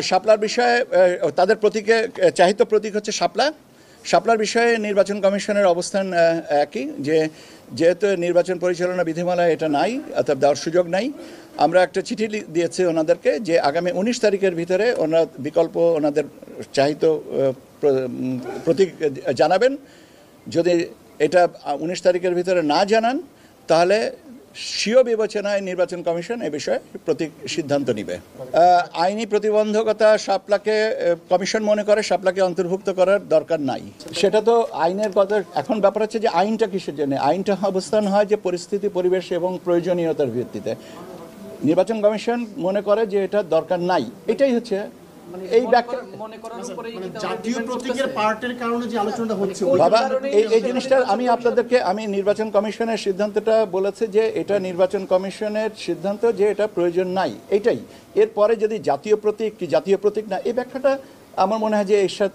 শাপলার বিষয়ে তাদের প্রতীকে চাহিত প্রতীক হচ্ছে শাপলা। শাপলার বিষয়ে নির্বাচন কমিশনের অবস্থান একই, যে যেহেতু নির্বাচন পরিচালনা বিধিমালায় এটা নাই, অর্থাৎ দেওয়ার সুযোগ নাই, আমরা একটা চিঠি দিয়েছি ওনাদেরকে যে আগামী 19 তারিখের ভিতরে ওনারা বিকল্প ওনাদের চাহিত প্রতীক জানাবেন। যদি এটা 19 তারিখের ভিতরে না জানান তাহলে স্বীয় বিবেচনায় নির্বাচন কমিশন এ বিষয়ে প্রতীক সিদ্ধান্ত নেবে। আইনি প্রতিবন্ধকতা শাপলাকে কমিশন মনে করে শাপলাকে অন্তর্ভুক্ত করার দরকার নাই। সেটা তো আইনের কথা। এখন ব্যাপার হচ্ছে যে আইনটা কিসের জন্য, আইনটা অবস্থান হয় যে পরিস্থিতি, পরিবেশ এবং প্রয়োজনীয়তার ভিত্তিতে। নির্বাচন কমিশন মনে করে যে এটা দরকার নাই, এটাই হচ্ছে এই ব্যাখ্যা। জাতীয় প্রতীকের পার্টের কারণে যে আলোচনাটা হচ্ছে বাবা, এই জিনিসটা আমি নির্বাচন কমিশনের সিদ্ধান্তটা বলেছে যে এটা নির্বাচন কমিশনের সিদ্ধান্ত যে এটা প্রয়োজন নাই, এটাই। এরপরে যদি জাতীয় প্রতীক কি জাতীয় প্রতীক না, এই ব্যাখ্যাটা আমার মনে হয় যে এর সাথে